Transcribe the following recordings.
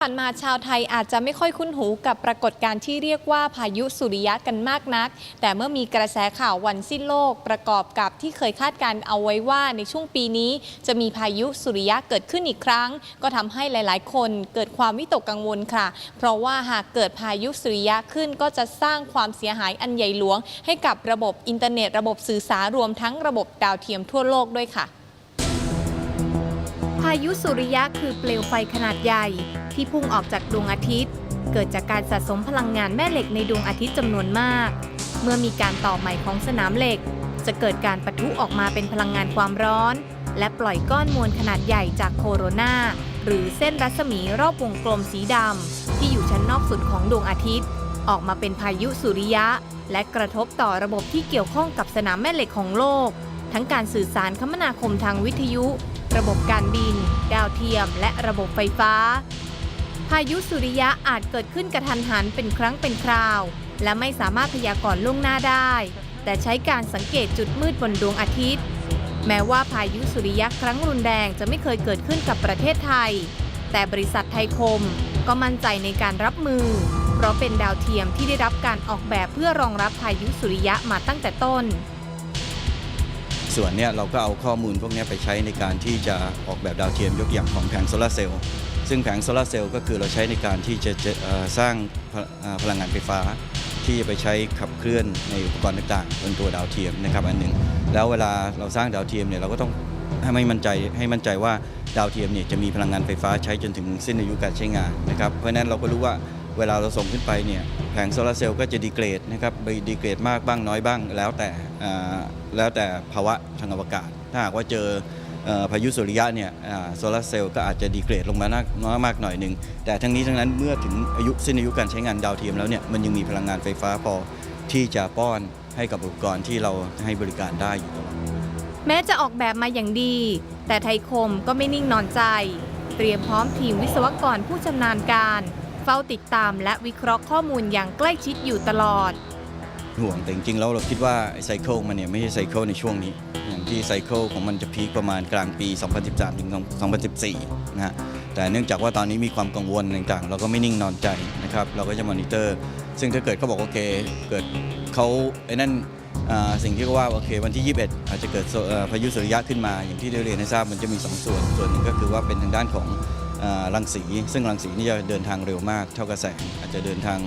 ผ่านมาชาวไทยอาจจะไม่ค่อยคุ้นหูกับปรากฏการณ์ที่เรียกว่าพายุสุริยะกันมากนักแต่เมื่อมีกระแสข่าววันสิ้นโลกประกอบกับที่เคยคาดการณ์เอาไว้ว่าในช่วงปีนี้จะมีพายุสุริยะเกิดขึ้นอีกครั้งก็ทำให้หลายๆคนเกิดความวิตกกังวลค่ะเพราะว่าหากเกิดพายุสุริยะขึ้นก็จะสร้างความเสียหายอันใหญ่หลวงให้กับระบบอินเทอร์เน็ตระบบสื่อสารรวมทั้งระบบดาวเทียมทั่วโลกด้วยค่ะพายุสุริยะคือเปลวไฟขนาดใหญ่ที่พุ่งออกจากดวงอาทิตย์เกิดจากการสะสมพลังงานแม่เหล็กในดวงอาทิตย์จำนวนมากเมื่อมีการต่อใหม่ของสนามเหล็กจะเกิดการปะทุออกมาเป็นพลังงานความร้อนและปล่อยก้อนมวลขนาดใหญ่จากโคโรนาหรือเส้นรัศมีรอบวงกลมสีดำที่อยู่ชั้นนอกสุดของดวงอาทิตย์ออกมาเป็นพายุสุริยะและกระทบต่อระบบที่เกี่ยวข้องกับสนามแม่เหล็กของโลกทั้งการสื่อสารคมนาคมทางวิทยุระบบการบินดาวเทียมและระบบไฟฟ้าพายุสุริยะอาจเกิดขึ้นกระทันหันเป็นครั้งเป็นคราวและไม่สามารถพยากรณ์ล่วงหน้าได้แต่ใช้การสังเกตจุดมืดบนดวงอาทิตย์แม้ว่าพายุสุริยะครั้งรุนแรงจะไม่เคยเกิดขึ้นกับประเทศไทยแต่บริษัทไทยคมก็มั่นใจในการรับมือเพราะเป็นดาวเทียมที่ได้รับการออกแบบเพื่อรองรับพายุสุริยะมาตั้งแต่ต้นส่วนนี้เราก็เอาข้อมูลพวกนี้ไปใช้ในการที่จะออกแบบดาวเทียมยกอย่างของแผงโซลาร์เซลล์ซึ่งแผงโซลาร์เซลล์ก็คือเราใช้ในการที่จะสร้างพลังงานไฟฟ้าที่จะไปใช้ขับเคลื่อนในอุปกรณ์ต่างๆบนตัวดาวเทียมนะครับอันหนึ่งแล้วเวลาเราสร้างดาวเทียมเนี่ยเราก็ต้องให้มั่นใจว่าดาวเทียมเนี่ยจะมีพลังงานไฟฟ้าใช้จนถึงสิ้นอายุการใช้งานนะครับเพราะฉะนั้นเราก็รู้ว่าเวลาเราส่งขึ้นไปเนี่ยแผงโซลาร์เซลล์ก็จะดีเกรดนะครับดีเกรดมากบ้างน้อยบ้างแล้วแต่ภาวะทางอวกาศถ้าหากว่าเจอพายุสุริยะเนี่ยโซลาร์เซลล์ก็อาจจะดีเกรดลงมาน้อยมากหน่อยหนึ่งแต่ทั้งนี้ทั้งนั้นเมื่อถึงสิ้นอายุการใช้งานดาวเทียมแล้วเนี่ยมันยังมีพลังงานไฟฟ้าพอที่จะป้อนให้กับอุปกรณ์ที่เราให้บริการได้อยู่ตลอดแม้จะออกแบบมาอย่างดีแต่ไทยคมก็ไม่นิ่งนอนใจเตรียมพร้อมทีมวิศวกรผู้ชำนาญการเฝ้าติดตามและวิเคราะห์ข้อมูลอย่างใกล้ชิดอยู่ตลอดห่วงแต่จริงๆแล้วเราคิดว่าไซเคิลมันเนี่ยไม่ใช่ไซเคิลในช่วงนี้อย่างที่ไซเคิลของมันจะพีคประมาณกลางปี 2013 ถึง 2014 นะฮะแต่เนื่องจากว่าตอนนี้มีความกังวลต่างๆเราก็ไม่นิ่งนอนใจนะครับเราก็จะมอนิเตอร์ซึ่งถ้าเกิดเขาบอกโอเคเกิดเขาสิ่งที่เขาว่าโอเควันที่ 21 อาจจะเกิดพายุสุริยะขึ้นมาอย่างที่ได้เรียนให้ทราบมันจะมี2ส่วนหนึ่งก็คือว่าเป็นทางด้านของรังสีซึ่งรังสีนี่จะเดินทางเร็วมากเท่ากับแสงอาจจะเดินทาง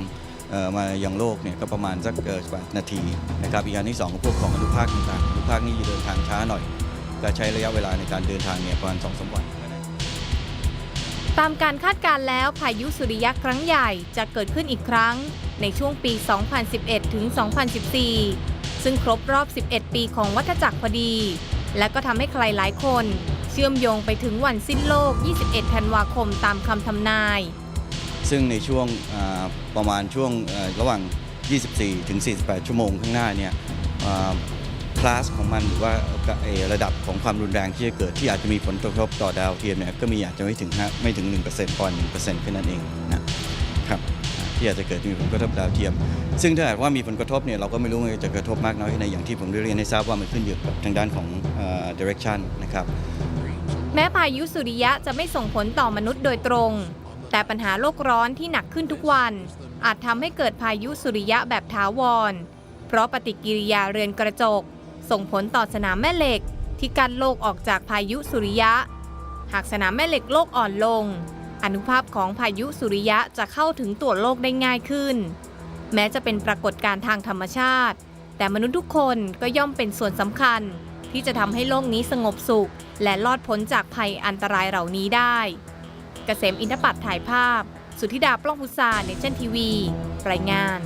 มายังโลกเนี่ยก็ประมาณสัก8 นาทีนะครับอีกอันที่2ก็พวกของอนุภาคต่างๆอนุภาคนี่จะเดินทางช้าหน่อยก็ใช้ระยะเวลาในการเดินทางเนี่ยประมาณ 2-3 วันตามการคาดการณ์แล้วพายุสุริยะครั้งใหญ่จะเกิดขึ้นอีกครั้งในช่วงปี 2011 ถึง 2014 ซึ่งครบรอบ 11 ปีของวัฏจักรพอดีและก็ทำให้ใครหลายคนเชื่อมโยงไปถึงวันสิ้นโลก 21 ธันวาคมตามคำทำนายซึ่งในช่วงประมาณช่วงระหว่าง 24 ถึง 48 ชั่วโมงข้างหน้าเนี่ยคลาสของมันหรือว่าระดับของความรุนแรงที่จะเกิดที่อาจจะมีผลกระทบต่อดาวเทียมเนี่ยก็มีอาจจะไม่ถึง 1% ก่อน 1% แค่นั้นเองนะครับที่อาจจะเกิดมีผลกระทบดาวเทียมซึ่งถ้าหากว่ามีผลกระทบเนี่ยเราก็ไม่รู้ว่าจะกระทบมากน้อยแค่ไหนอย่างที่ผมได้เรียนให้ทราบว่ามันขึ้นอยู่กับทางด้านของ direction นะครับแม้พายุสุริยะจะไม่ส่งผลต่อมนุษย์โดยตรงแต่ปัญหาโลกร้อนที่หนักขึ้นทุกวันอาจทำให้เกิดพายุสุริยะแบบถาวรเพราะปฏิกิริยาเรือนกระจกส่งผลต่อสนามแม่เหล็กที่กั้นโลกออกจากพายุสุริยะหากสนามแม่เหล็กโลกอ่อนลงอานุภาพของพายุสุริยะจะเข้าถึงตัวโลกได้ง่ายขึ้นแม้จะเป็นปรากฏการณ์ทางธรรมชาติแต่มนุษย์ทุกคนก็ย่อมเป็นส่วนสำคัญที่จะทำให้โลกนี้สงบสุขและรอดพ้นจากภัยอันตรายเหล่านี้ได้เกษมอินทปัตย์ถ่ายภาพสุธิดาปล้องพุษาเนชั่นทีวีรายงาน